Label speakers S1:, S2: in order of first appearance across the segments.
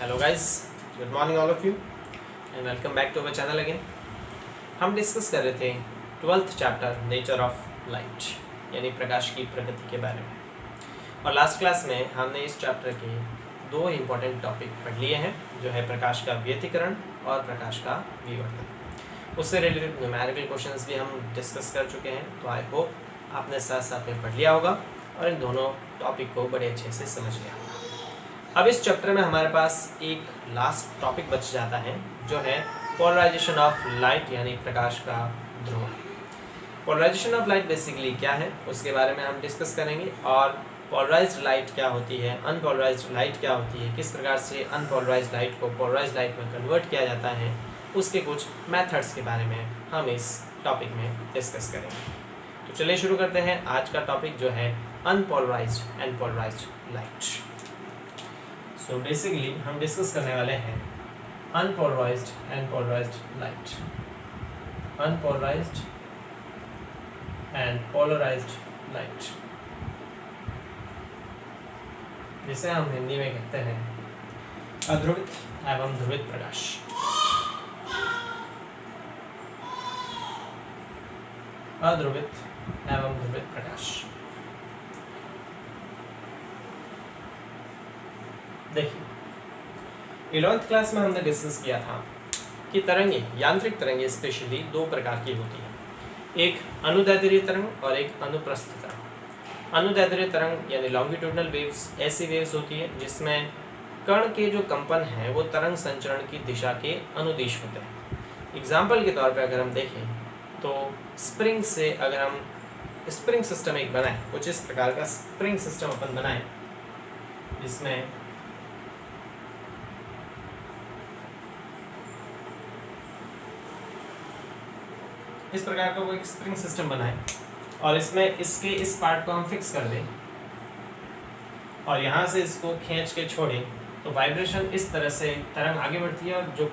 S1: Hello guys, good morning all of you and welcome back to our channel again. हम discuss कर रहे थे 12th chapter nature of light यानी प्रकाश की प्रकृति के बारे में। और लास्ट क्लास में हमने इस चैप्टर के दो इम्पॉर्टेंट टॉपिक पढ़ लिए हैं, जो है प्रकाश का व्यतिकरण और प्रकाश का विवर्तन। उससे रिलेटेड न्यूमेरिकल क्वेश्चंस भी हम डिस्कस कर चुके हैं, तो आई होप आपने साथ साथ में पढ़ लिया होगा और इन दोनों टॉपिक को बड़े अच्छे से समझ लिया होगा। अब इस चैप्टर में हमारे पास एक लास्ट टॉपिक बच जाता है, जो है पोलराइजेशन ऑफ लाइट यानी प्रकाश का ध्रुवण। पोलराइजेशन ऑफ लाइट बेसिकली क्या है उसके बारे में हम डिस्कस करेंगे, और पोलराइज्ड लाइट क्या होती है, अनपोलराइज्ड लाइट क्या होती है, किस प्रकार से अनपोलराइज्ड लाइट को पोलराइज्ड लाइट में कन्वर्ट किया जाता है, उसके कुछ मेथड्स के बारे में हम इस टॉपिक में डिस्कस करेंगे। तो चलिए शुरू करते हैं। आज का टॉपिक जो है unpolarised and polarised light. So basically हम डिस्कस करने वाले हैं unpolarised and polarised light, unpolarised and polarised light, जिसे हम हिंदी में कहते हैं अध्रुवित एवं ध्रुवित प्रकाश। अध्रुवित एवं ध्रुवित प्रकाश। देखिए, 11th क्लास में हमने डिस्कस किया था कि तरंगे, यांत्रिक तरंगे स्पेशली दो प्रकार की होती है, एक अनुदैर्ध्य तरंग और एक अनुप्रस्थ तरंग। अनुदैर्ध्य तरंग यानी लॉन्गिट्यूडनल वेव्स ऐसी वेव्स होती है जिसमें कण के जो कंपन हैं वो तरंग संचरण की दिशा के अनुदिश होते हैं। एग्जाम्पल के तौर पर अगर हम देखें तो स्प्रिंग से अगर हम स्प्रिंग सिस्टम एक बनाएं, कुछ इस प्रकार का स्प्रिंग सिस्टम अपन बनाएं जिसमें इस प्रकार का वो एक स्प्रिंग सिस्टम बनाए और इसमें इसके इस पार्ट को हम फिक्स कर दें और यहाँ से इसको खींच के छोड़ें, तो वाइब्रेशन इस तरह से तरंग आगे बढ़ती है और जो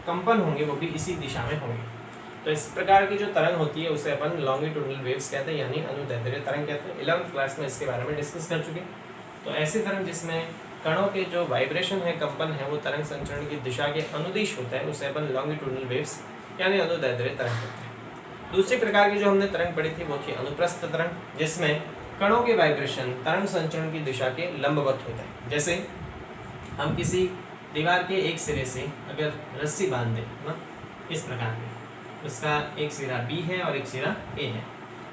S1: कंपन होंगे वो भी इसी दिशा में होंगे। तो इस प्रकार की जो तरंग होती है उसे अपन लॉन्गिट्यूडनल वेव्स कहते हैं, यानी अनुदैर्ध्य तरंग कहते हैं। 11th क्लास में इसके बारे में डिस्कस कर चुके। तो ऐसी तरंग जिसमें कणों के जो वाइब्रेशन है, कंपन है, वो तरंग संचरण की दिशा के अनुदिश होता है, उसे अपन लॉन्गिट्यूडनल वेव्स यानी अनुदैर्ध्य तरंग कहते हैं। दूसरी प्रकार की जो हमने तरंग पढ़ी थी वो थी अनुप्रस्थ तरंग, जिसमें कणों के वाइब्रेशन तरंग संचरण की दिशा के लंबवत होते हैं। जैसे हम किसी दीवार के एक सिरे से अगर रस्सी बांध दें ना, इस प्रकार के, उसका एक सिरा B है और एक सिरा A है,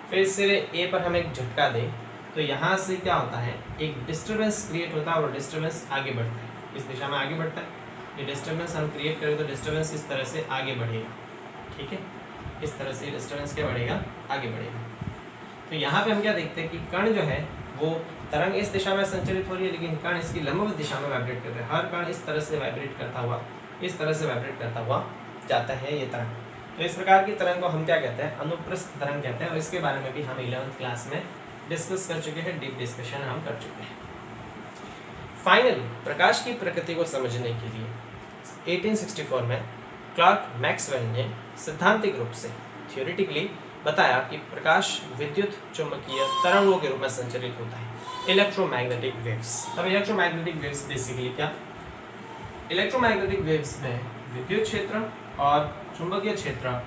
S1: फिर इस सिरे A पर हम एक झटका दें तो यहाँ से क्या होता है, एक डिस्टर्बेंस क्रिएट होता है और डिस्टर्बेंस आगे बढ़ता है, इस दिशा में आगे बढ़ता है। ये डिस्टर्बेंस हम क्रिएट करें तो डिस्टर्बेंस इस तरह से आगे बढ़ेगा, ठीक है, इस तरह से डिस्टर्बेंस क्या बढ़ेगा, आगे बढ़ेगा। तो यहाँ पे हम क्या देखते हैं कि कण जो है वो तरंग इस दिशा में संचरित हो रही है, लेकिन कण इसकी लंबवत दिशा में वाइब्रेट कर रहा है। हर कण इस तरह से वाइब्रेट करता हुआ, इस तरह से वाइब्रेट करता हुआ जाता है ये तरंग। तो इस प्रकार की तरंग को हम क्या कहते हैं, अनुप्रस्थ तरंग कहते हैं, और इसके बारे में भी हम 11th क्लास में डिस्कस कर चुके हैं, डीप डिस्कशन हम कर चुके हैं। फाइनली प्रकाश की प्रकृति को समझने के लिए 1864 में क्लार्क मैक्सवेल ने सिद्धांतिक रूप से थियोरेटिकली बताया कि प्रकाश विद्युत चुंबकीय तरंगों के रूप में संचरित होता है, इलेक्ट्रोमैग्नेटिक वेव्स। अब इलेक्ट्रोमैग्नेटिक वेव्स बेसिकली क्या, इलेक्ट्रोमैग्नेटिक वेव्स में विद्युत क्षेत्र और चुंबकीय क्षेत्र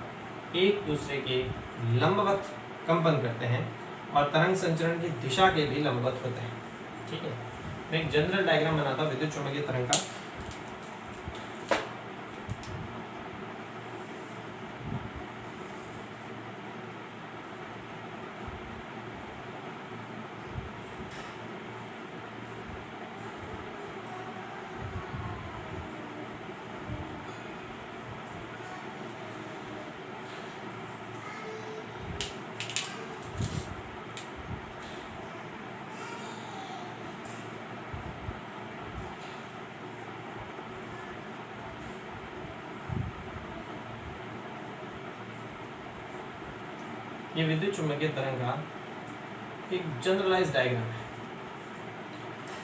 S1: एक दूसरे के लंबवत कंपन करते हैं और तरंग संचरण की दिशा के भी लंबवत होते हैं, ठीक है। मैं एक जनरल डायग्राम बनाता हूँ विद्युत चुंबकीय तरंग का। ये विद्युत चुंबकीय तरंग का एक जनरलाइज्ड डायग्राम है,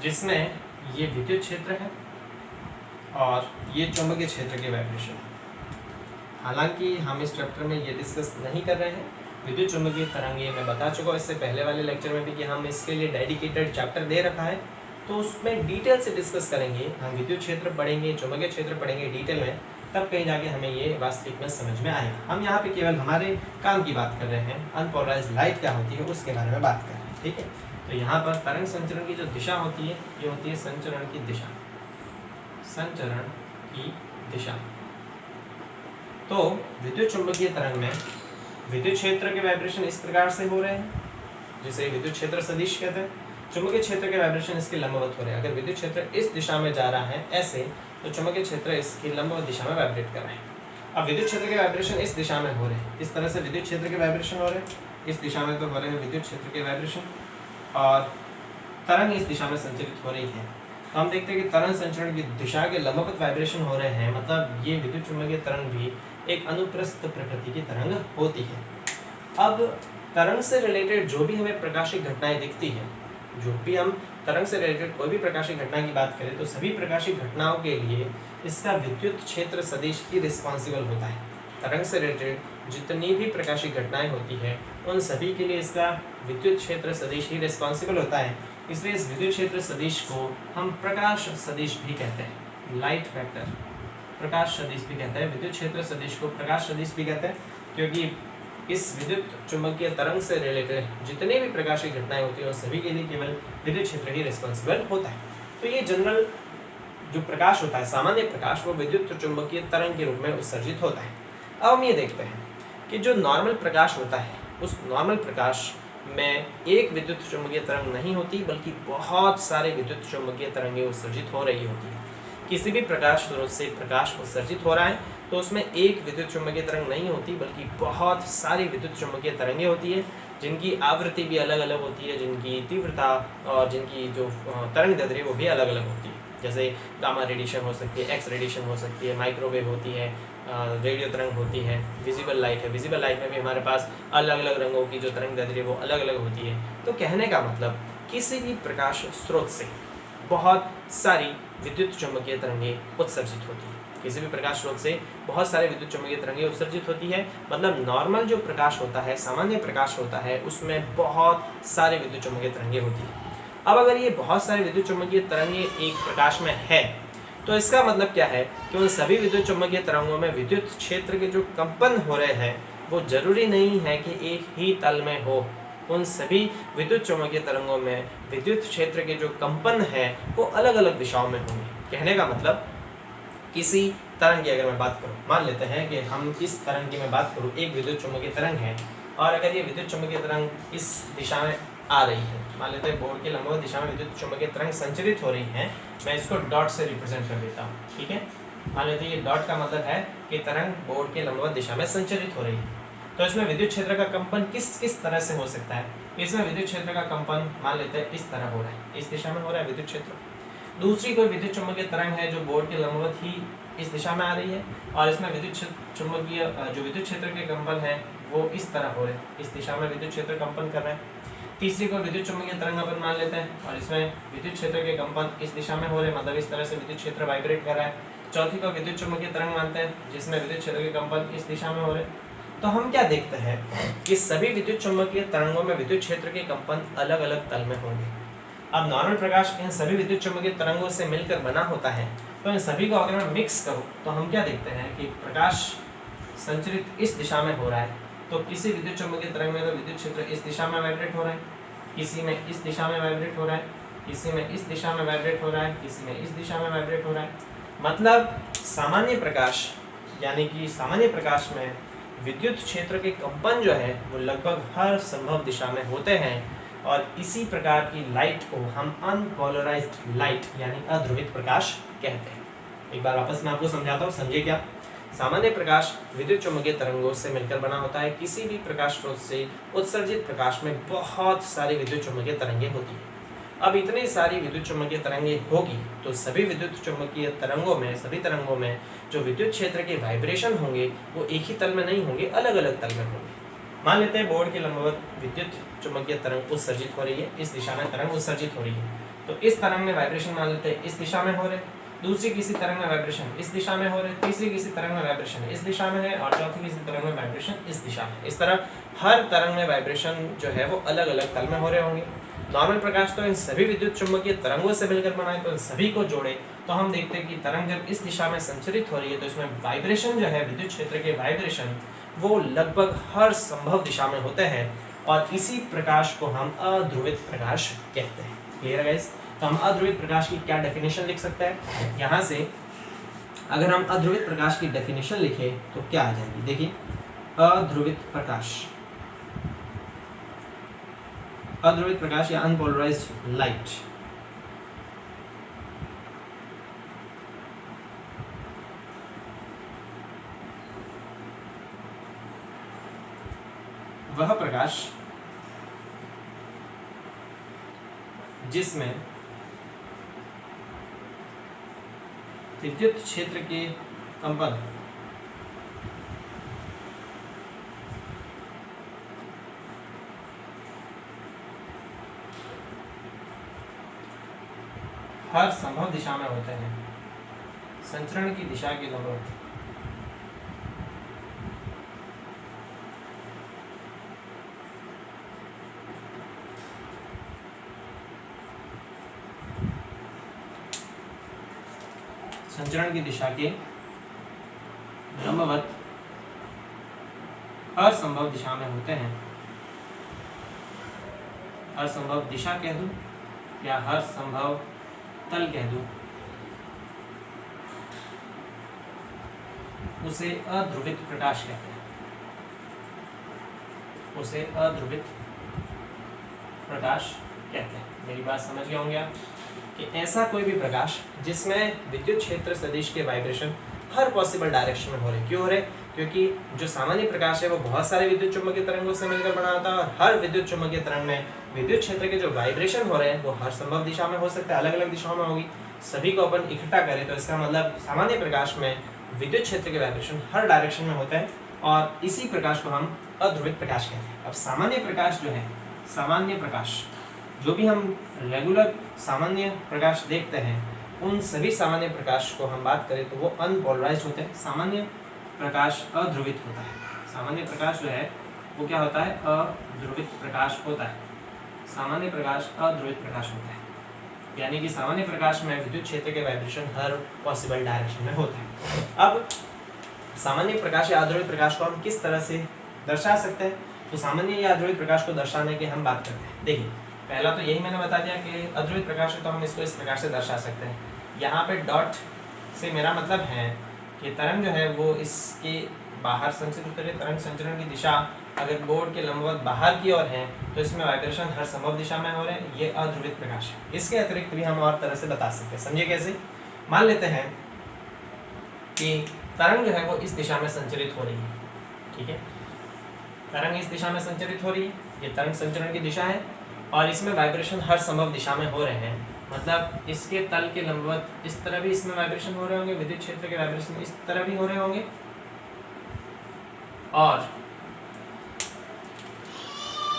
S1: जिसमें ये विद्युत क्षेत्र है और ये चुंबकीय क्षेत्र के वाइब्रेशन है। हालांकि हम इस चैप्टर में ये डिस्कस नहीं कर रहे हैं, विद्युत चुंबकीय तरंग ये मैं बता चुका हूँ इससे पहले वाले लेक्चर में भी कि हम इसके लिए डेडिकेटेड चैप्टर दे रखा है, तो उसमें डिटेल से डिस्कस करेंगे, हम विद्युत क्षेत्र पढ़ेंगे, चुंबकीय क्षेत्र पढ़ेंगे डिटेल में, तब कहीं जाके हमें ये वास्तविक में समझ में आएगा। हम यहाँ पे केवल हमारे काम की बात कर रहे हैं, अनपोलराइज्ड लाइट क्या होती है उसके बारे में बात कर रहे हैं, ठीक है। तो यहाँ पर तरंग संचरण की जो दिशा होती है ये होती है संचरण की दिशा, संचरण की दिशा। तो विद्युत चुंबकीय तरंग में विद्युत क्षेत्र के वाइब्रेशन इस प्रकार से हो रहे हैं, जिसे विद्युत क्षेत्र सदिश कहते हैं। चुंबकीय क्षेत्र के वाइब्रेशन इसके लंबवत हो रहे हैं। अगर विद्युत क्षेत्र इस दिशा में जा रहा है ऐसे, तो चुंबकीय क्षेत्र इसकी लंबवत दिशा में वाइब्रेट कर रहे हैं। अब विद्युत क्षेत्र के वाइब्रेशन इस दिशा में हो रहे हैं, इस तरह से विद्युत क्षेत्र के वाइब्रेशन हो रहे हैं, इस दिशा में तो हो रहे हैं विद्युत क्षेत्र के वाइब्रेशन, और तरंग इस दिशा में संचरित हो रही है। तो हम देखते हैं कि तरंग संचरण की दिशा के लंबवत वाइब्रेशन हो रहे हैं, मतलब ये विद्युत चुंबकीय तरंग भी एक अनुप्रस्थ प्रकृति की तरंग होती है। अब तरंग से रिलेटेड जो भी हमें प्रकाशिक घटनाएं दिखती हैं, जो भी हम तरंग से रिलेटेड कोई भी प्रकाशिक घटना की बात करें, तो सभी प्रकाशिक घटनाओं के लिए इसका विद्युत क्षेत्र सदिश ही रिस्पॉन्सिबल होता है। तरंग से रिलेटेड जितनी भी प्रकाशिक घटनाएं होती है उन सभी के लिए इसका विद्युत क्षेत्र सदिश ही रिस्पॉन्सिबल होता है। इसलिए इस विद्युत क्षेत्र सदिश को हम प्रकाश सदिश भी कहते हैं, लाइट वेक्टर प्रकाश सदिश भी कहते हैं। विद्युत क्षेत्र सदिश को प्रकाश सदिश भी कहते हैं, क्योंकि इस विद्युत चुंबकीय तरंग से रिलेटेड जितने भी प्रकाशिक घटनाएं होती है उन सभी के लिए केवल विद्युत क्षेत्र ही रिस्पॉन्सिबल होता है। तो ये जनरल जो प्रकाश होता है, सामान्य प्रकाश, वो विद्युत चुंबकीय तरंग के रूप में उत्सर्जित होता है। अब हम ये देखते हैं कि जो नॉर्मल प्रकाश होता है, उस नॉर्मल प्रकाश में एक विद्युत चुंबकीय तरंग नहीं होती, बल्कि बहुत सारे विद्युत चुंबकीय तरंगें उत्सर्जित हो रही होती है। किसी भी प्रकाश स्रोत से प्रकाश उत्सर्जित हो रहा है तो उसमें एक विद्युत चुंबकीय तरंग नहीं होती, बल्कि बहुत सारी विद्युत चुंबकीय तरंगें होती है, जिनकी आवृत्ति भी अलग अलग होती है, जिनकी तीव्रता और जिनकी जो तरंग दैर्ध्य वो भी अलग अलग होती है। जैसे गामा रेडिएशन हो सकती है, एक्स रेडिएशन हो सकती है, माइक्रोवेव होती है, रेडियो तरंग होती है, विजिबल लाइट है। विजिबल लाइट में भी हमारे पास अलग अलग रंगों की जो तरंग दैर्ध्य वो अलग अलग होती है। तो कहने का मतलब किसी भी प्रकाश स्रोत से बहुत सारी विद्युत चुंबकीय तरंगें उत्सर्जित होती है। किसी भी प्रकाश स्रोत से बहुत सारे विद्युत चुंबकीय तरंगें उत्सर्जित होती है, मतलब नॉर्मल जो प्रकाश होता है, सामान्य प्रकाश होता है, उसमें बहुत सारे विद्युत चुंबकीय तरंगें होती है। अब अगर ये बहुत सारे विद्युत चुंबकीय तरंगें एक प्रकाश में है, तो इसका मतलब क्या है कि उन सभी विद्युत चुंबकीय तरंगों में विद्युत क्षेत्र के जो कंपन हो रहे हैं वो जरूरी नहीं है कि एक ही तल में हो। उन सभी विद्युत चुंबकीय तरंगों में विद्युत क्षेत्र के जो कंपन है वो अलग अलग दिशाओं में होंगे। कहने का मतलब किसी तरंग की अगर मैं बात करूं, मान लेते हैं कि हम इस तरंग की मैं बात करूं, एक विद्युत चुंबकीय तरंग है और अगर ये विद्युत चुंबकीय तरंग इस दिशा में आ रही है, मान लेते हैं बोर्ड के लंबवत दिशा में विद्युत चुंबकीय तरंग संचरित हो रही है, मैं इसको डॉट से रिप्रेजेंट कर देता हूँ, ठीक है। मान लेते हैं ये डॉट का मतलब है कि तरंग बोर्ड के लंबवत दिशा में संचरित हो रही है। तो इसमें विद्युत क्षेत्र का कंपन किस किस तरह से हो सकता है? इसमें विद्युत क्षेत्र का कंपन मान लेते हैं इस तरह हो रहा है, इस दिशा में हो रहा है विद्युत क्षेत्र। दूसरी कोई विद्युत चुंबकीय तरंग है जो बोर्ड के लंबवत ही इस दिशा में आ रही है और इसमें विद्युत चुंबकीय जो विद्युत क्षेत्र के कंपन है वो इस तरह हो रहे हैं, इस दिशा में विद्युत क्षेत्र कंपन कर रहे हैं। तीसरी कोई विद्युत चुंबकीय तरंग अपन मान लेते हैं और इसमें विद्युत क्षेत्र के कंपन इस दिशा में हो रहे हैं, मतलब इस तरह से विद्युत क्षेत्र वाइब्रेट कर रहा है। चौथी को विद्युत चुंबकीय तरंग मानते हैं जिसमें विद्युत क्षेत्र के कंपन इस दिशा में हो रहे हैं। तो हम क्या देखते हैं कि सभी विद्युत चुंबकीय तरंगों में विद्युत क्षेत्र के कंपन अलग अलग तल में होंगे। अब नॉर्मल प्रकाश इन सभी विद्युत चुंबकीय तरंगों से मिलकर बना होता है, तो इन सभी को अगर मैं मिक्स करूं तो हम क्या देखते हैं कि प्रकाश संचरित इस दिशा में हो रहा है, तो किसी विद्युत चुंबकीय तरंग में तो विद्युत क्षेत्र इस दिशा में वाइब्रेट हो रहा है, किसी में इस दिशा में वाइब्रेट हो रहा है, किसी में इस दिशा में वाइब्रेट हो रहा है, किसी में इस दिशा में वाइब्रेट हो रहा है। मतलब सामान्य प्रकाश यानी कि सामान्य प्रकाश में विद्युत क्षेत्र के कंपन जो है वो लगभग हर संभव दिशा में होते हैं और इसी प्रकार की लाइट को हम अनपोलराइज्ड लाइट यानी अध्रुवित प्रकाश कहते हैं। एक बार वापस मैं आपको समझाता हूँ, समझिए क्या। सामान्य प्रकाश विद्युत चुंबकीय तरंगों से मिलकर बना होता है। किसी भी प्रकाश स्रोत से उत्सर्जित प्रकाश में बहुत सारी विद्युत चुंबकीय तरंगें होती हैं। अब इतनी सारी विद्युत चुंबकीय तरंगें होगी तो सभी विद्युत चुंबकीय तरंगों में, सभी तरंगों में जो विद्युत क्षेत्र के वाइब्रेशन होंगे वो एक ही तल में नहीं होंगे, अलग अलग तल में होंगे। मान लेते हैं बोर्ड के लंबवत विद्युत चुंबकीय तरंग उत्सर्जित हो रही है, इस दिशा में तरंग उत्सर्जित हो रही है, तो इस तरंग में वाइब्रेशन मान लेते हैं इस दिशा में हो रहे हैं दूसरी किसी तरंग में वाइब्रेशन इस दिशा में हो रहे, तीसरी किसी तरंग में वाइब्रेशन इस दिशा में है, और चौथी किसी तरंग में वाइब्रेशन इस दिशा में। इस तरह हर तरंग में वाइब्रेशन जो है वो अलग अलग तल में हो रहे होंगे। नॉर्मल प्रकाश तो इन सभी विद्युत चुम्बकीय तरंगों से मिलकर बना है, तो इन सभी को जोड़े तो हम देखते हैं कि तरंग जब इस दिशा में संचरित हो रही है तो इसमें वाइब्रेशन जो है, विद्युत क्षेत्र के वाइब्रेशन वो लगभग हर संभव दिशा में होते हैं, और इसी प्रकाश को हम अध्रुवित प्रकाश कहते हैं। क्लियर है गाइस? तो हम अध्रुवित प्रकाश की क्या डेफिनेशन लिख सकते हैं? यहाँ से अगर हम अध्रुवित प्रकाश की डेफिनेशन लिखें तो क्या आ जाएगी? देखिए, अध्रुवित प्रकाश, अध्रुवित प्रकाश या अनपोलराइज्ड लाइट वह प्रकाश जिसमें विद्युत क्षेत्र के कंपन हर संभव दिशा में होते हैं, संचरण की दिशा के लंबवत। संचरण की दिशा के लंबवत हर संभव दिशा में होते हैं। हर संभव दिशा कह दूं या हर संभव तल कह दूं, उसे अध्रुवित प्रकाश कहते हैं। उसे अध्रुवित प्रकाश कहते हैं। मेरी बात समझ गए होंगे आप कि ऐसा कोई भी प्रकाश जिसमें विद्युत क्षेत्र सदिश के वाइब्रेशन हर पॉसिबल डायरेक्शन में हो रहे। क्यों हो रहे? क्योंकि जो सामान्य प्रकाश है वो बहुत सारे विद्युत चुम्बकीय तरंगों से मिलकर बना होता है, और हर विद्युत चुम्बकीय तरंग में विद्युत क्षेत्र के जो वाइब्रेशन हो रहे हैं वो हर संभव दिशा में हो सकते हैं, अलग अलग दिशाओं में होगी। सभी को अपन इकट्ठा करें तो इसका मतलब सामान्य प्रकाश में विद्युत क्षेत्र के वाइब्रेशन हर डायरेक्शन में होते हैं, और इसी प्रकाश को हम अध्रुवित प्रकाश कहते हैं। अब सामान्य प्रकाश जो है, सामान्य प्रकाश जो भी हम रेगुलर सामान्य प्रकाश देखते हैं, उन सभी सामान्य प्रकाश को हम बात करें तो वो अनपोलराइज्ड होते हैं। सामान्य प्रकाश अध्रुवित होता है। सामान्य प्रकाश जो है वो क्या होता है? अध्रुवित प्रकाश होता है। सामान्य प्रकाश अध्रुवित प्रकाश होता है, यानी कि सामान्य प्रकाश में विद्युत क्षेत्र के वाइब्रेशन हर पॉसिबल डायरेक्शन में होते हैं। अब सामान्य प्रकाश या अध्रुवित प्रकाश को हम किस तरह से दर्शा सकते हैं? तो सामान्य या अध्रुवित प्रकाश को दर्शाने की हम बात करते हैं। देखिए, पहला तो यही मैंने बता दिया कि अध्रुवित प्रकाश है तो हम इसको इस प्रकार से दर्शा सकते हैं। यहाँ पे डॉट से मेरा मतलब है कि तरंग जो है वो इसके बाहर संचरित हो रही है। तरंग संचरण की दिशा अगर बोर्ड के लंबवत बाहर की ओर है तो इसमें वाइब्रेशन हर संभव दिशा में हो रहे हैं। ये अध्रुवित प्रकाश है। इसके अतिरिक्त भी हम और तरह से बता सकते हैं। समझिए कैसे? मान लेते हैं कि तरंग जो है वो इस दिशा में संचरित हो रही है। ठीक है, तरंग इस दिशा में संचरित हो रही है, ये तरंग संचरण की दिशा है, और इसमें वाइब्रेशन हर संभव दिशा में हो रहे हैं। मतलब इसके तल के लंबवत इस तरह भी इसमें वाइब्रेशन हो रहे होंगे, विद्युत क्षेत्र के वाइब्रेशन इस तरह भी हो रहे होंगे, और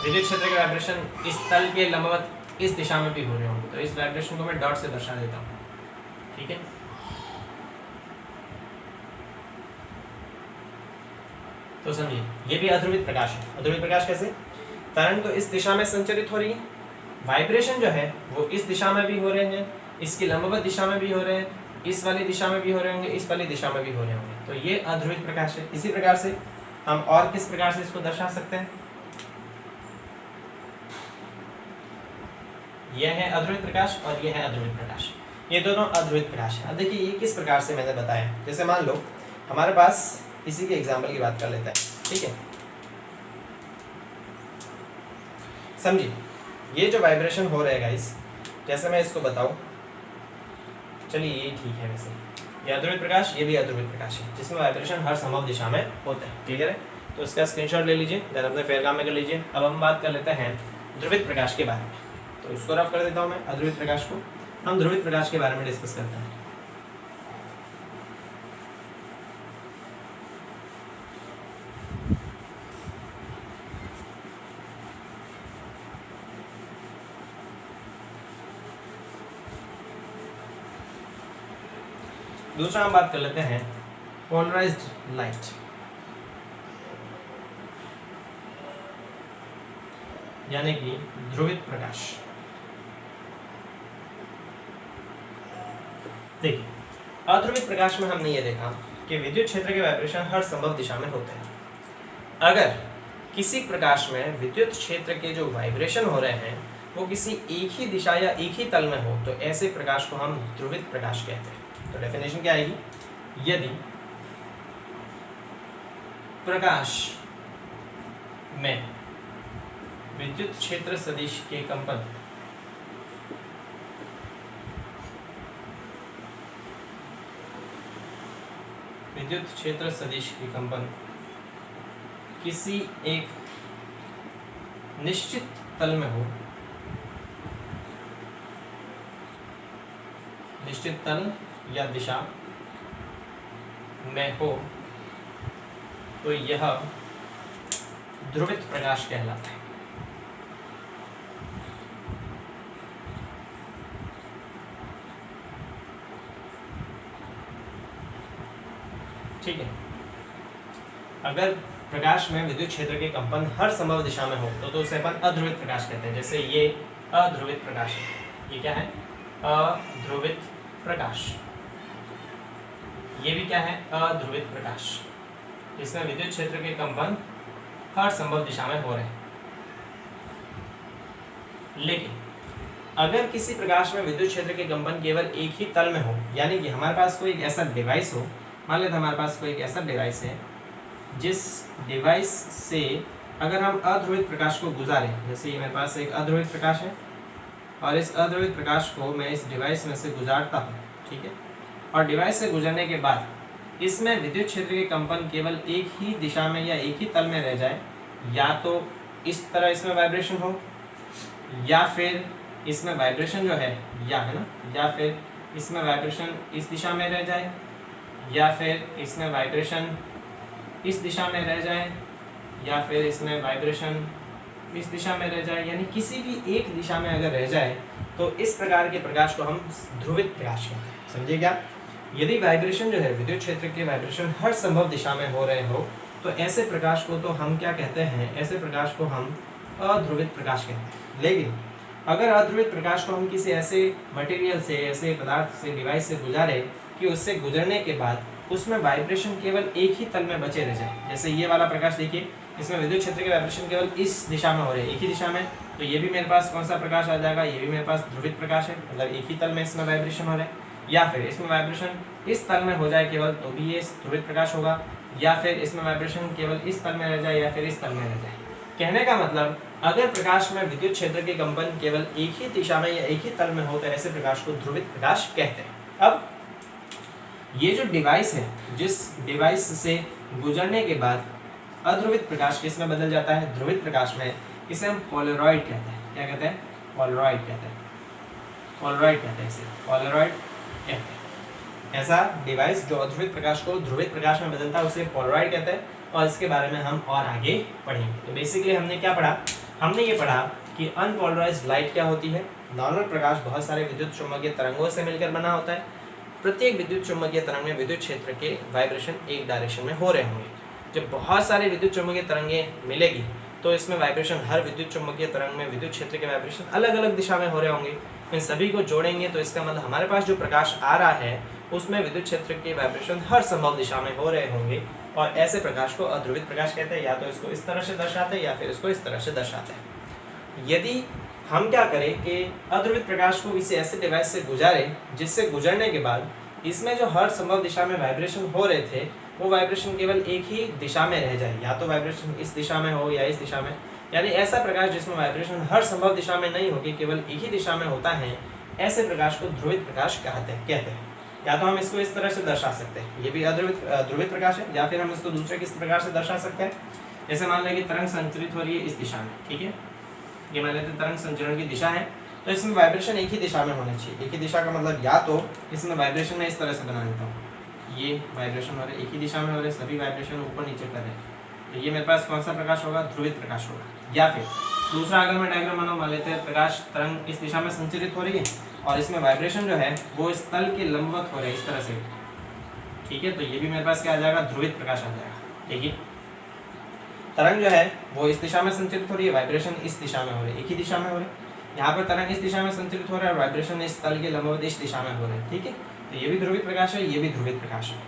S1: विद्युत क्षेत्र के वाइब्रेशन इस तल के लंबवत इस दिशा में भी हो रहे होंगे। तो इस वाइब्रेशन को मैं डॉट से दर्शा देता हूँ। ठीक है, तो समझिए ये भी अध्रुवित प्रकाश है। अध्रुवित प्रकाश कैसे? तरंग तो इस दिशा में संचरित हो रही है, वाइब्रेशन जो है वो इस दिशा में भी हो रहे हैं, इसकी लंबवत दिशा में भी हो रहे हैं, इस वाली दिशा में भी हो रहे होंगे, इस वाली दिशा में भी हो रहे होंगे। तो ये अध्रुवित प्रकाश है। इसी प्रकार से हम और किस प्रकार से इसको दर्शा सकते हैं? यह है अध्रुवित प्रकाश और यह है अध्रुवित प्रकाश। ये दोनों अध्रुवित प्रकाश है। अब देखिए ये किस प्रकार से मैंने बताया। जैसे मान लो हमारे पास इसी के एग्जाम्पल की बात कर लेते हैं। ठीक है, समझिए ये जो वाइब्रेशन हो रहा है गाइस, जैसे मैं इसको बताऊं, चलिए ये ठीक है। वैसे ये अध्रुवित प्रकाश, ये भी अध्रुवित प्रकाश है जिसमें वाइब्रेशन हर संभव दिशा में होता है। क्लियर है? तो इसका स्क्रीनशॉट ले लीजिए, देन अपने फेरगाम में कर लीजिए। अब हम बात कर लेते हैं ध्रुवित प्रकाश के बारे में। तो इसको रफ कर देता हूँ मैं। अध्रुवित प्रकाश को हम ध्रुवित प्रकाश के बारे में डिस्कस करते हैं। दूसरा हम बात कर लेते हैं पोलराइज्ड लाइट, यानी कि ध्रुवित प्रकाश। देखिए, अध्रुवित प्रकाश में हमने ये देखा कि विद्युत क्षेत्र के वाइब्रेशन हर संभव दिशा में होते हैं। अगर किसी प्रकाश में विद्युत क्षेत्र के जो वाइब्रेशन हो रहे हैं वो किसी एक ही दिशा या एक ही तल में हो तो ऐसे प्रकाश को हम ध्रुवित प्रकाश कहते हैं। तो डेफिनेशन क्या आएगी? यदि प्रकाश में विद्युत क्षेत्र सदिश के कंपन विद्युत क्षेत्र सदिश की कंपन किसी एक निश्चित तल में हो, निश्चित तल या दिशा में हो, तो यह ध्रुवित प्रकाश कहलाता है। ठीक है, अगर प्रकाश में विद्युत क्षेत्र के कंपन हर संभव दिशा में हो तो उसे अपन अध्रुवित प्रकाश कहते हैं। जैसे ये अध्रुवित प्रकाश है, ये क्या है? अध्रुवित प्रकाश। ये भी क्या है? अध्रुवित प्रकाश। इसमें विद्युत क्षेत्र के कंपन हर संभव दिशा में हो रहे हैं। लेकिन अगर किसी प्रकाश में विद्युत क्षेत्र के कंपन केवल एक ही तल में हो, यानी कि हमारे पास कोई एक ऐसा डिवाइस हो, मान लेते हमारे पास कोई एक ऐसा डिवाइस है जिस डिवाइस से अगर हम अध्रुवित प्रकाश को गुजारें, जैसे ये मेरे पास एक अध्रुवित प्रकाश है और इस अध्रुवित प्रकाश को मैं इस डिवाइस में से गुजारता हूँ, ठीक है, और डिवाइस से गुजरने के बाद इसमें विद्युत क्षेत्र के कंपन केवल एक ही दिशा में या एक ही तल में रह जाए, या तो इस तरह इसमें वाइब्रेशन हो, या फिर इसमें वाइब्रेशन जो है या फिर इसमें वाइब्रेशन इस दिशा में रह जाए, या फिर इसमें वाइब्रेशन इस दिशा में रह जाए, या फिर इसमें वाइब्रेशन इस दिशा में रह जाए, यानी किसी भी एक दिशा में अगर रह जाए तो इस प्रकार के प्रकाश को हम ध्रुवित प्रकाश कहते हैं। समझिए क्या? यदि वाइब्रेशन जो है विद्युत क्षेत्र के वाइब्रेशन हर संभव दिशा में हो रहे हो तो ऐसे प्रकाश को तो हम क्या कहते हैं? ऐसे प्रकाश को हम अध्रुवित प्रकाश कहते हैं। लेकिन अगर अध्रुवित प्रकाश को हम किसी ऐसे मटेरियल से, ऐसे पदार्थ से, डिवाइस से गुजारे कि उससे गुजरने के बाद उसमें वाइब्रेशन केवल एक ही तल में बचे रह जाए, जैसे ये वाला प्रकाश देखिए, इसमें विद्युत क्षेत्र के वाइब्रेशन केवल इस दिशा में हो रहे हैं, एक ही दिशा में, तो ये भी मेरे पास कौन सा प्रकाश आ जाएगा? ये भी मेरे पास ध्रुवित प्रकाश है, मतलब एक ही तल में इसमें वाइब्रेशन हो रहा है। या फिर इसमें वाइब्रेशन इस तल में हो जाए केवल तो भी ये ध्रुवित प्रकाश होगा, या फिर इसमें वाइब्रेशन केवल इस तल में रह जाए या फिर इस तल में रह जाए। कहने का मतलब अगर प्रकाश में विद्युत क्षेत्र के कंपन केवल एक ही दिशा में या एक ही तल में हो तो ऐसे प्रकाश को ध्रुवित प्रकाश कहते हैं। अब ये जो डिवाइस है, जिस डिवाइस से गुजरने के बाद अध्रुवित प्रकाश किस में बदल जाता है? ध्रुवित प्रकाश में। इसे हम पोलरॉइड कहते हैं। क्या कहते हैं? पोलरॉइड कहते हैं। पोलरॉइड कहते हैं इसे, पोलरॉइड कहते हैं। ऐसा डिवाइस जो अध्रुवित प्रकाश को ध्रुवित प्रकाश में बदलता है उसे पोलरॉइड कहते हैं, और इसके बारे में हम और आगे पढ़ेंगे। तो बेसिकली हमने क्या पढ़ा? हमने ये पढ़ा कि अनपोलराइज्ड लाइट क्या होती है। नॉर्मल प्रकाश बहुत सारे विद्युत चुम्बकीय तरंगों से मिलकर बना होता है। प्रत्येक विद्युत चुम्बकीय तरंग में विद्युत क्षेत्र के वाइब्रेशन एक डायरेक्शन में हो रहे होंगे। जब बहुत सारे विद्युत चुम्बकीय तरंगें मिलेगी तो इसमें वाइब्रेशन, हर विद्युत चुम्बकीय तरंग में विद्युत क्षेत्र के वाइब्रेशन अलग अलग दिशा में हो रहे होंगे। इन सभी को जोड़ेंगे तो इसका मतलब हमारे पास जो प्रकाश आ रहा है उसमें विद्युत क्षेत्र के वाइब्रेशन हर संभव दिशा में हो रहे होंगे, और ऐसे प्रकाश को अध्रुवित प्रकाश कहते हैं। या तो इसको इस तरह से दर्शाते हैं या फिर इसको इस तरह से दर्शाते हैं। यदि हम क्या करें कि अध्रुवित प्रकाश को किसी ऐसे डिवाइस से गुजारे जिससे गुजरने के बाद इसमें जो हर संभव दिशा में वाइब्रेशन हो रहे थे वो वाइब्रेशन केवल एक ही दिशा में रह जाए, या तो वाइब्रेशन इस दिशा में हो या इस दिशा में, यानी ऐसा प्रकाश जिसमें वाइब्रेशन हर संभव दिशा में नहीं होगी, केवल एक ही दिशा में होता है, ऐसे प्रकाश को ध्रुवित प्रकाश कहते हैं। या तो हम इसको इस तरह से दर्शा सकते हैं, ये भी ध्रुवित प्रकाश है, या फिर हम इसको दूसरे किस प्रकार से दर्शा सकते हैं। जैसे मान लें कि तरंग संचरित हो रही है इस दिशा में, ठीक है, ये मान लेते हैं तरंग संचरण की दिशा है, तो इसमें वाइब्रेशन एक ही दिशा में होना चाहिए। एक ही दिशा का मतलब या तो इसमें वाइब्रेशन मैं इस तरह से बना देता हूँ, ये वाइब्रेशन हो रहे एक ही दिशा में हो रहे, सभी वाइब्रेशन ऊपर नीचे कर रहे हैं, तो ये मेरे पास कौन सा प्रकाश होगा? ध्रुवित प्रकाश होगा। या फिर दूसरा अगर मैं डायग्राम मान लेते हैं, प्रकाश तरंग इस दिशा में संचरित हो रही है और इसमें वाइब्रेशन जो है वो इस तल के लंबवत हो रहे हैं, इस तरह से ठीक है, तो ये भी मेरे पास क्या आ जाएगा, ध्रुवित प्रकाश आ जाएगा। देखिए तरंग जो है वो इस दिशा में संचरित हो रही है, वाइब्रेशन इस दिशा में हो रही है, एक ही दिशा में हो रही है। यहाँ पर तरंग इस दिशा में संचरित हो रहा है और वाइब्रेशन इस तल के लंबवत इस दिशा में हो रहा है। ठीक है, तो ये भी ध्रुवित प्रकाश है, ये भी ध्रुवित प्रकाश है,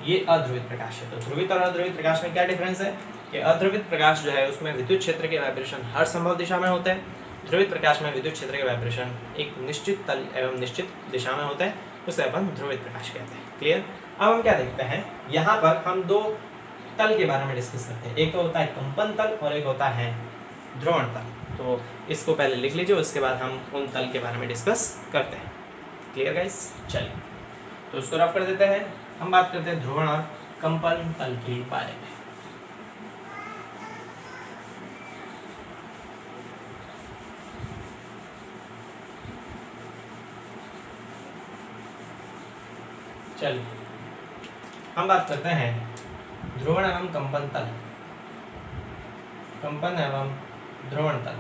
S1: ये अध्रुवित प्रकाश है। तो ध्रुवित और अध्रुवित प्रकाश में क्या डिफरेंस है कि अध्रुवित प्रकाश जो है उसमें विद्युत क्षेत्र के वाइब्रेशन हर संभव दिशा में होते हैं, ध्रुवित प्रकाश में विद्युत क्षेत्र के वाइब्रेशन एक निश्चित तल एवं निश्चित दिशा में होता है, उसे अपन ध्रुवित प्रकाश कहते हैं। क्लियर। अब हम क्या देखते हैं, यहाँ पर हम दो तल के बारे में डिस्कस करते हैं, एक तो होता है कंपन तल और एक होता है ध्रुवण तल। तो इसको पहले लिख लीजिए, उसके बाद हम उन तल के बारे में डिस्कस करते हैं। क्लियर गाइस, चलिए तो उसको रफ कर देते हैं। हम बात करते हैं ध्रुवण और कंपन तल के बारे में। चलिए हम बात करते हैं ध्रुवण एवं कंपन तल, कंपन एवं ध्रुवण तल,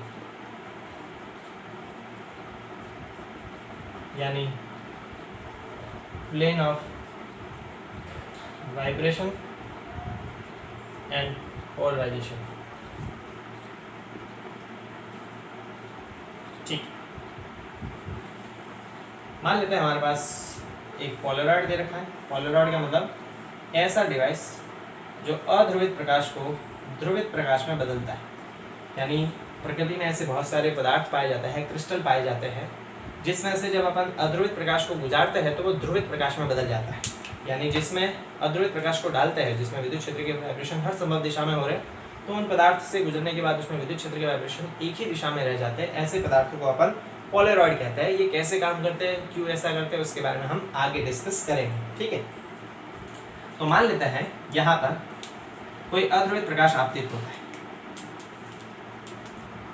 S1: यानी plane of vibration and polarisation. ठीक, मान लेते हैं हमारे पास एक पोलरॉइड दे रखा है। पोलरॉइड का मतलब ऐसा डिवाइस जो अध्रुवित प्रकाश को ध्रुवित प्रकाश में बदलता है। यानी प्रकृति में ऐसे बहुत सारे पदार्थ पाए जाते हैं, क्रिस्टल पाए जाते हैं, जिसमें से जब अपन अध्रुवित प्रकाश को गुजारते हैं तो वो ध्रुवित प्रकाश में बदल जाता है। यानी जिसमें अध्रुवित प्रकाश को डालते हैं, जिसमें विद्युत क्षेत्र के वाइब्रेशन हर संभव दिशा में हो रहे हैं, तो उन पदार्थ से गुजरने के बाद उसमें विद्युत क्षेत्र के वाइब्रेशन एक ही दिशा में रह जाते हैं। ऐसे पदार्थों को अपन पोलरॉइड कहते हैं। ये कैसे काम करते हैं, क्यों ऐसा करते हैं, उसके बारे में हम आगे डिस्कस करेंगे। ठीक है, तो मान लेते हैं यहाँ पर कोई अध्रुवित प्रकाश आपतित होता है।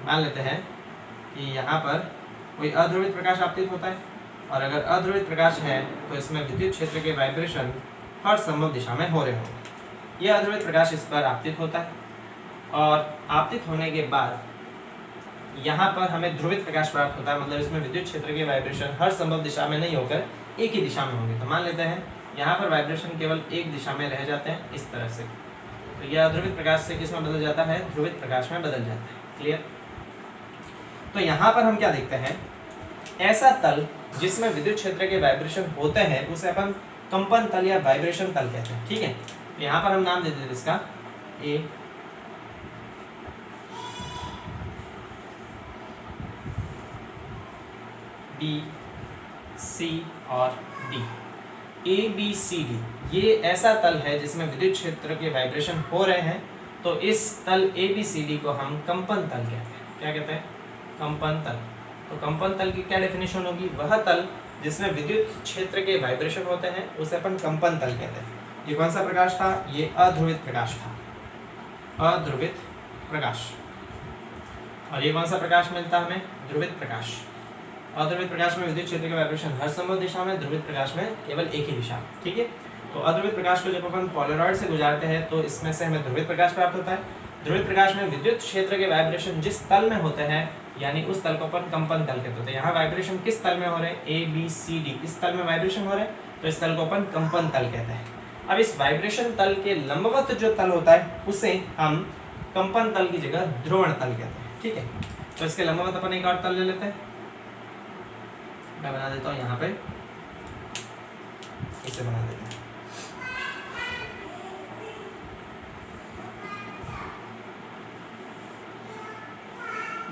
S1: मान लेते हैं कि यहाँ पर कोई अध्रुवित प्रकाश आपतित होता है, और अगर अध्रुवित प्रकाश है तो इसमें विद्युत क्षेत्र के वाइब्रेशन हर संभव दिशा में हो रहे होंगे। यह अध्रुवित प्रकाश इस पर आपतित होता है, और आपतित होने के बाद यहाँ पर हमें ध्रुवित प्रकाश प्राप्त होता है। मतलब इसमें विद्युत क्षेत्र के वाइब्रेशन हर संभव दिशा में नहीं होकर एक ही दिशा में होंगे। तो मान लेते हैं यहाँ पर वाइब्रेशन केवल एक दिशा में रह जाते हैं, इस तरह से। तो यह अध्रुवित प्रकाश से किस में बदल जाता है, ध्रुवित प्रकाश में बदल जाता है। क्लियर। तो यहाँ पर हम क्या देखते हैं, ऐसा तल जिसमें विद्युत क्षेत्र के वाइब्रेशन होते हैं उसे अपन कंपन तल या वाइब्रेशन तल कहते हैं। ठीक है, यहाँ पर हम नाम दे देते हैं इसका ए, बी, सी और D. A B C D ये ऐसा तल है जिसमें विद्युत क्षेत्र के वाइब्रेशन हो रहे हैं। तो इस तल ए बी सी डी को हम कंपन तल कहते हैं। क्या कहते हैं, कंपन तल। तो कंपन तल की क्या डेफिनेशन होगी, वह तल जिसमें विद्युत क्षेत्र के वाइब्रेशन होते हैं उसे अपन कंपन तल कहते हैं। ये कौन सा प्रकाश था, ये अध्रुवित प्रकाश था, अध्रुवित प्रकाश। और ये कौन सा प्रकाश मिलता है हमें, ध्रुवित प्रकाश। अध्रुवित प्रकाश में विद्युत क्षेत्र के वाइब्रेशन हर संभव दिशा में, ध्रुवित प्रकाश में केवल एक ही दिशा। ठीक है, तो अध्रुवित प्रकाश को जब अपन पोलरॉइड से गुजारते हैं तो इसमें से हमें ध्रुवित प्रकाश प्राप्त होता है। ध्रुवित प्रकाश में विद्युत क्षेत्र के वाइब्रेशन जिस तल में होते हैं, यानी उस तल को अपन कंपन तल कहते हैं। यहाँ वाइब्रेशन किस तल में हो रहे हैं, ए बी सी डी, इस तल में वाइब्रेशन हो रहे हैं, तो इस तल को अपन कंपन तल कहते हैं। अब इस वाइब्रेशन तल के लंबवत जो तल होता है उसे हम कंपन तल की जगह ध्रुवण तल कहते हैं। ठीक है, तो इसके लंबवत अपन एक और तल ले लेते हैं। मैं बना देता हूँ यहाँ पे, इसे बना देते हैं।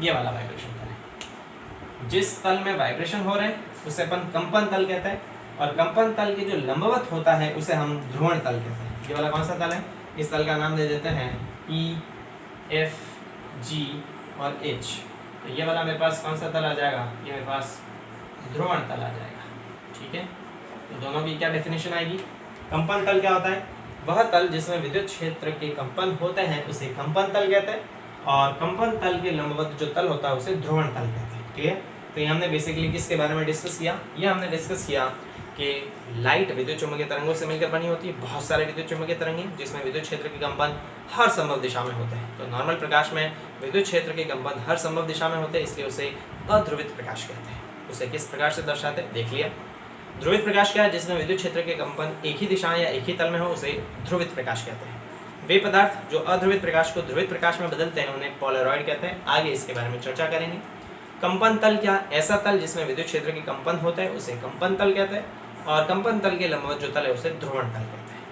S1: ये वाला वाइब्रेशन तल है। जिस तल में वाइब्रेशन हो रहे हैं उसे अपन कंपन तल कहते हैं, और कंपन तल के जो लंबवत होता है उसे हम ध्रुवण तल कहते हैं। ये वाला कौन सा तल है, इस तल का नाम दे देते हैं ई, एफ, जी और एच। तो ये वाला मेरे पास कौन सा तल आ जाएगा, ये मेरे पास ध्रुवण तल आ जाएगा। ठीक है, तो दोनों की क्या डेफिनेशन आएगी। कंपन तल क्या होता है, वह तल जिसमें विद्युत क्षेत्र के कंपन होते हैं उसे कंपन तल कहते हैं, और कंपन तल के लंबवत जो तल होता है उसे ध्रुवण तल कहते हैं। ठीक है, तो ये हमने बेसिकली किसके बारे में डिस्कस किया, ये हमने डिस्कस किया कि लाइट विद्युत चुम्बकीय तरंगों से मिलकर बनी होती है। बहुत सारे विद्युत चुम्बकीय तरंगें जिसमें विद्युत क्षेत्र के कंपन हर संभव दिशा में होते हैं। तो नॉर्मल प्रकाश में विद्युत क्षेत्र के कंपन हर संभव दिशा में होते हैं, इसलिए उसे अध्रुवित प्रकाश कहते हैं। उसे किस प्रकार से दर्शाते हैं, देख लिया। ध्रुवित प्रकाश क्या है? जिसमें विद्युत क्षेत्र के कंपन एक ही दिशा या एक ही तल में हो उसे ध्रुवित प्रकाश कहते हैं। वे पदार्थ जो अध्रुवित प्रकाश को ध्रुवित प्रकाश में बदलते हैं उन्हें पोलरॉइड कहते हैं। आगे इसके बारे में चर्चा करेंगे। कंपन तल क्या? ऐसा तल जिसमें विद्युत क्षेत्र के कंपन होते हैं उसे कंपन तल कहते हैं, और कंपन तल के लंबवत जो तल है उसे ध्रुवण तल कहते हैं।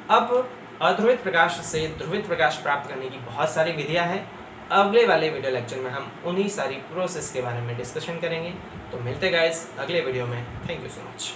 S1: अब अध्रुवित प्रकाश से ध्रुवित प्रकाश प्राप्त करने की बहुत सारी विधियां हैं। अगले वाले वीडियो लेक्चर में हम उन्हीं सारी प्रोसेस के बारे में डिस्कशन करेंगे। तो मिलते गाइस अगले वीडियो में। Thank you so much.